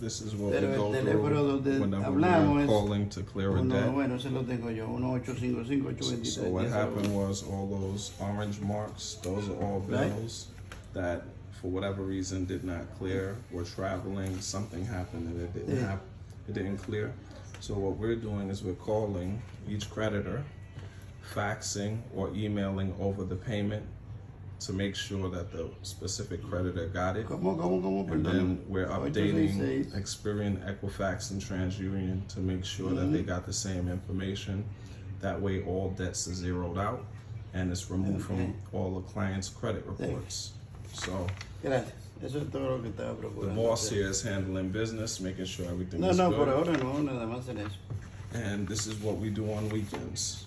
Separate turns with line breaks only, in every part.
This is what
Pero
we
el
go
teléfono
through
donde
whenever
hablamos
we're
es
calling to clear a debt.
bueno, ese lo tengo yo, 1-855-823.
So what happened was all those orange marks, those are all bills that for whatever reason did not clear. We're traveling, something happened and it didn't clear. So what we're doing is we're calling each creditor, faxing or emailing over the payment to make sure that the specific creditor got it. And then we're updating Experian, Equifax, and TransUnion to make sure that they got the same information. That way all debts are zeroed out and it's removed from all the client's credit reports. So
Gracias. Eso es todo lo que estaba
the
procurando.
boss here is handling business, making sure everything is
No,
good.
por ahora no, nada más en eso.
And this is what we do on weekends.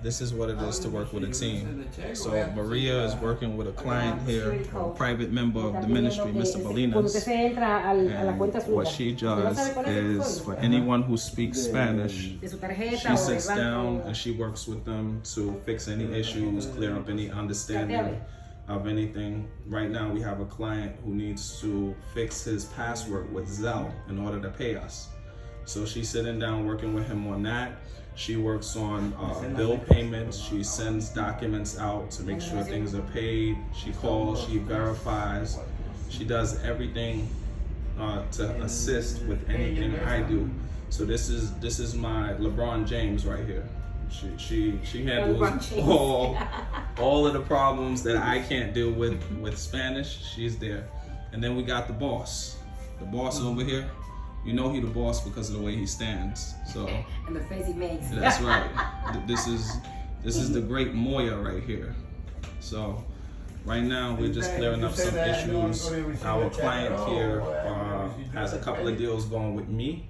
This is what it is to work with a team. So Maria is working with a client here, a private member of the ministry, Mr. Bolinas. And what she does is for anyone who speaks Spanish, she sits down and she works with them to fix any issues, clear up any understanding of anything. Right now we have a client who needs to fix his password with Zelle in order to pay us. So she's sitting down working with him on that. She works on bill payments. She sends documents out to make sure things are paid. She calls, she verifies. She does everything to assist with anything I do. So this is my LeBron James right here. She handles all of the problems that I can't deal with Spanish. She's there. And then we got the boss. The boss over here. You know he the boss because of the way he stands. So
and the face he makes.
That's right. This is the great Moya right here. So right now we're just clearing up some issues. Our client here has a couple of deals going with me,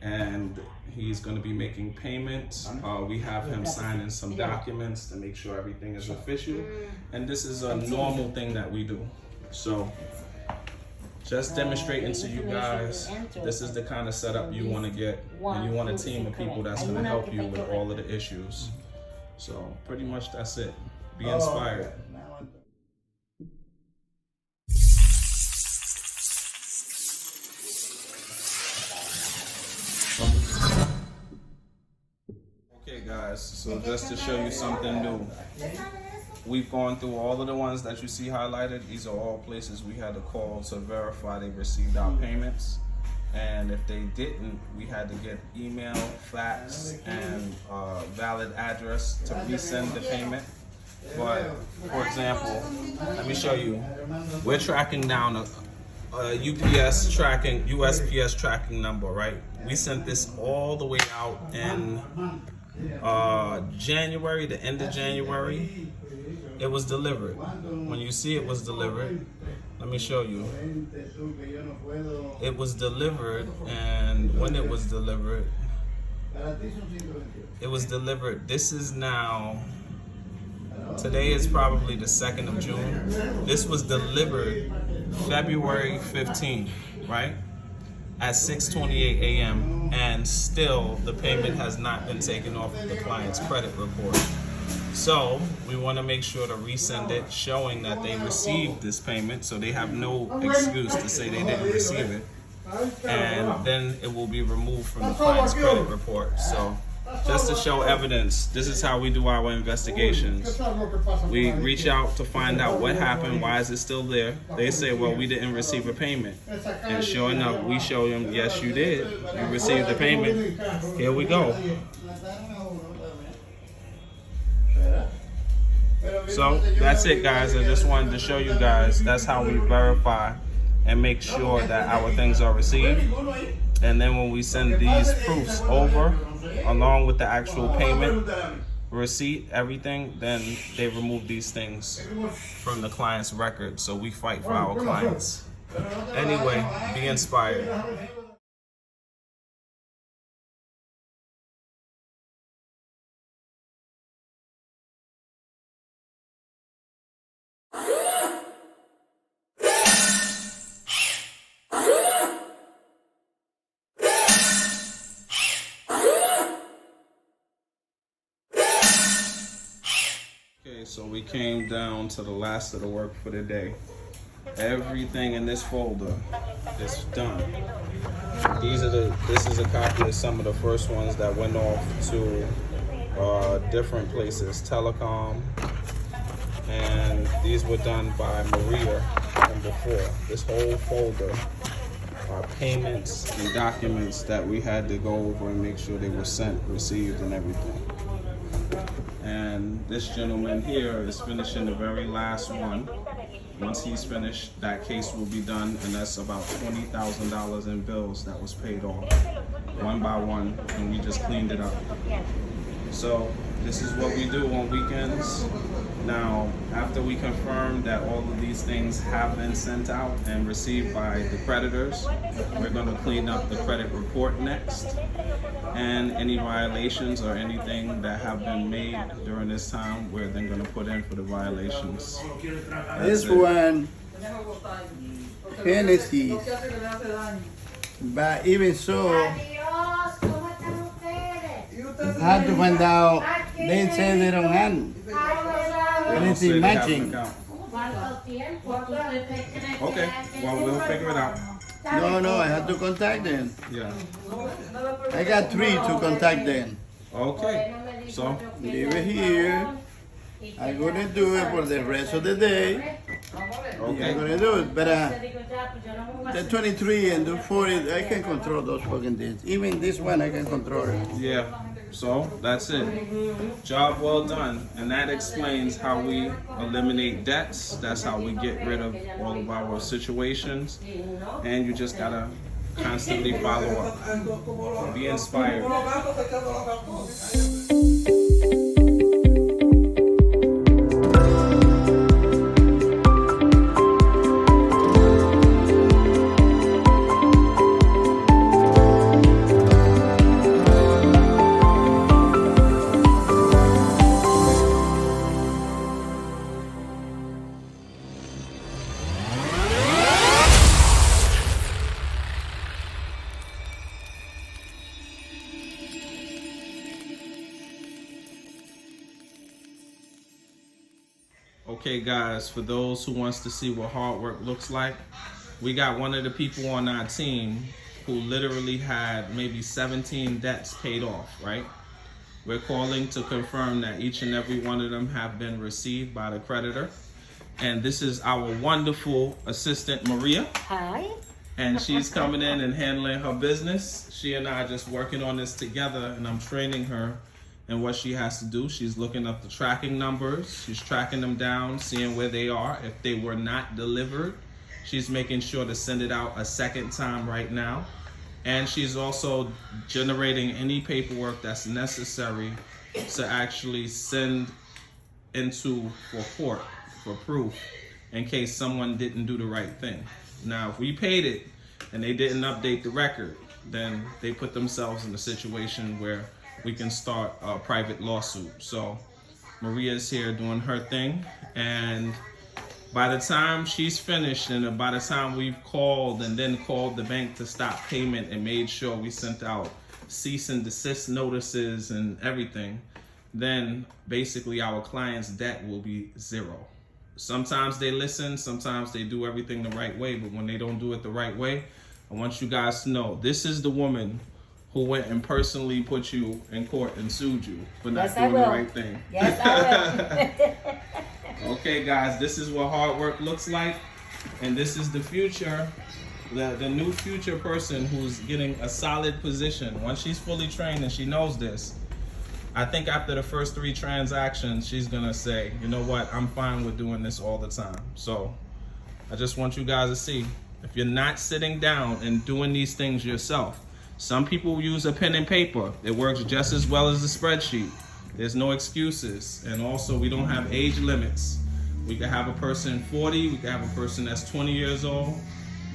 and he's going to be making payments. We have him signing some documents to make sure everything is official, and this is a normal thing that we do. So just demonstrating to you guys, this is the kind of setup you want to get, and you want a team of people that's going to help you with all of the issues. So pretty much that's it. Be inspired. Okay guys, so just to show you something new. We've gone through all of the ones that you see highlighted. These are all places we had to call to verify they received our payments. And if they didn't, we had to get email, fax, and valid address to resend the payment. But for example, let me show you. We're tracking down a USPS tracking number, right? We sent this all the way out in January, the end of January. It was delivered. When you see it was delivered, let me show you. It was delivered, and when it was delivered, this is now, today is probably the 2nd of June. This was delivered February 15th, right? At 6:28 a.m. and still the payment has not been taken off of the client's credit report. So we want to make sure to resend it showing that they received this payment, so they have no excuse to say they didn't receive it, and then it will be removed from the client's credit report. So just to show evidence, this is how we do our investigations. We reach out to find out what happened, why is it still there. They say, well, we didn't receive a payment. And sure enough, we show them, yes, you did. You received the payment. Here we go. So that's it, guys. I just wanted to show you guys that's how we verify and make sure that our things are received. And then when we send these proofs over along with the actual payment receipt, everything, then they remove these things from the client's record, so we fight for our clients. Anyway, be inspired. Okay, so we came down to the last of the work for the day. Everything in this folder is done. This is a copy of some of the first ones that went off to different places, telecom, and these were done by Maria and before. This whole folder are payments and documents that we had to go over and make sure they were sent, received, and everything. And this gentleman here is finishing the very last one. Once he's finished, that case will be done, and that's about $20,000 in bills that was paid off, one by one, and we just cleaned it up. So this is what we do on weekends. Now, after we confirm that all of these things have been sent out and received by the creditors, we're going to clean up the credit report next. And any violations or anything that have been made during this time, we're then going to put in for the violations.
This one, Genesis. But even so, had to find out. They say they don't have anything matching.
Okay, well, we'll figure it out.
No, I had to contact them.
Yeah.
I got 3 to contact them.
Okay, so
Leave it here. I'm gonna do it for the rest of the day.
okay.
I'm gonna do it, but the 23 and the 40, I can control those fucking things. Even this one, I can control it.
Yeah, so that's it. Job well done. And that explains how we eliminate debts. That's how we get rid of all of our situations. And you just gotta constantly follow up. Be inspired. Okay guys, for those who wants to see what hard work looks like, we got one of the people on our team who literally had maybe 17 debts paid off, right? We're calling to confirm that each and every one of them have been received by the creditor. And this is our wonderful assistant, Maria.
Hi.
And she's coming in and handling her business. She and I are just working on this together, and I'm training her and what she has to do. She's looking up the tracking numbers. She's tracking them down, seeing where they are. If they were not delivered, she's making sure to send it out a second time right now. And she's also generating any paperwork that's necessary to actually send into for court for proof in case someone didn't do the right thing. Now, if we paid it and they didn't update the record, then they put themselves in a situation where we can start a private lawsuit. So Maria's here doing her thing, and by the time she's finished and by the time we've called and then called the bank to stop payment and made sure we sent out cease and desist notices and everything, then basically our client's debt will be zero. Sometimes they listen, sometimes they do everything the right way, but when they don't do it the right way, I want you guys to know this is the woman who went and personally put you in court and sued you for not doing the right thing.
Yes, I will.
Okay, guys, this is what hard work looks like, and this is the future, the new future person who's getting a solid position. Once she's fully trained and she knows this, I think after the first 3 transactions, she's gonna say, you know what, I'm fine with doing this all the time. So I just want you guys to see, if you're not sitting down and doing these things yourself, some people use a pen and paper. It works just as well as the spreadsheet. There's no excuses. And also, we don't have age limits. We could have a person 40, we could have a person that's 20 years old.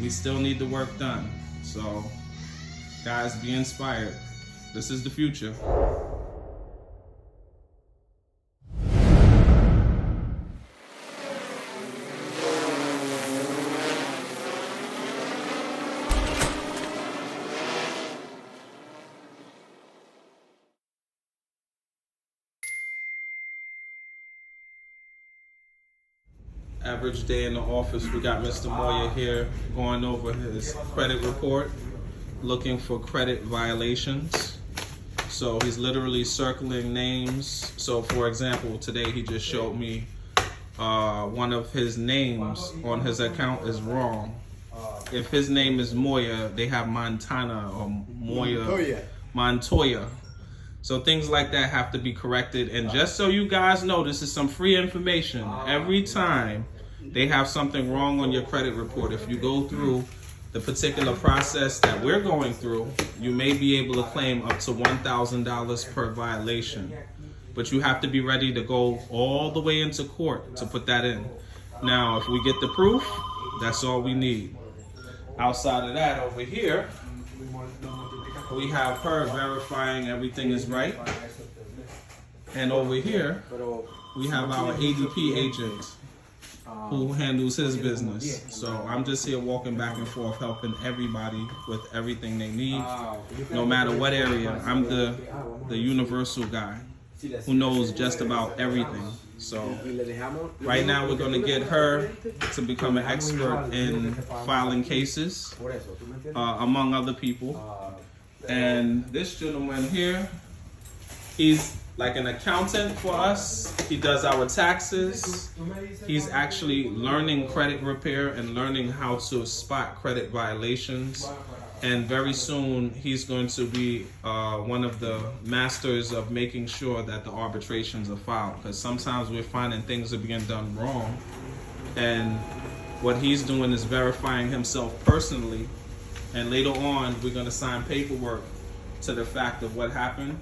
We still need the work done. So, guys, be inspired. This is the future. Average day in the office. We got Mr. Moya here going over his credit report, looking for credit violations. So he's literally circling names. So for example, today he just showed me one of his names on his account is wrong. If his name is Moya, they have Montana or Moya, Montoya. So things like that have to be corrected. And just so you guys know, this is some free information. Every time they have something wrong on your credit report, if you go through the particular process that we're going through, you may be able to claim up to $1,000 per violation. But you have to be ready to go all the way into court to put that in. Now, if we get the proof, that's all we need. Outside of that, over here, we have her verifying everything is right. And over here, we have our ADP agent who handles his business. So I'm just here walking back and forth, helping everybody with everything they need, no matter what area. I'm the universal guy who knows just about everything. So right now we're going to get her to become an expert in filing cases, among other people. And this gentleman here, he's like an accountant for us. He does our taxes. He's actually learning credit repair and learning how to spot credit violations. And very soon he's going to be one of the masters of making sure that the arbitrations are filed. Because sometimes we're finding things are being done wrong. And what he's doing is verifying himself personally. And later on, we're going to sign paperwork to the fact of what happened.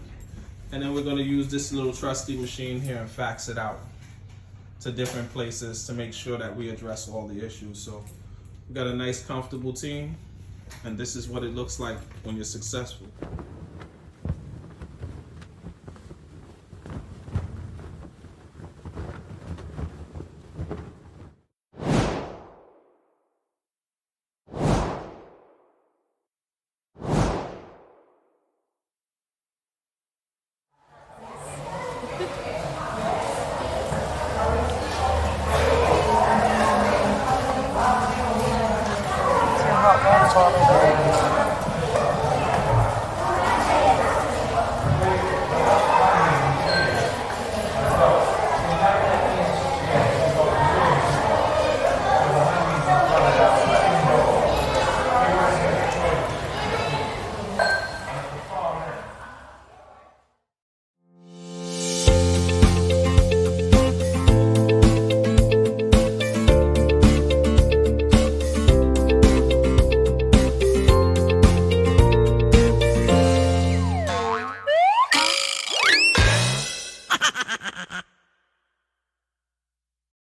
And then we're going to use this little trusty machine here and fax it out to different places to make sure that we address all the issues. So we've got a nice, comfortable team. And this is what it looks like when you're successful.
Hot water toilet.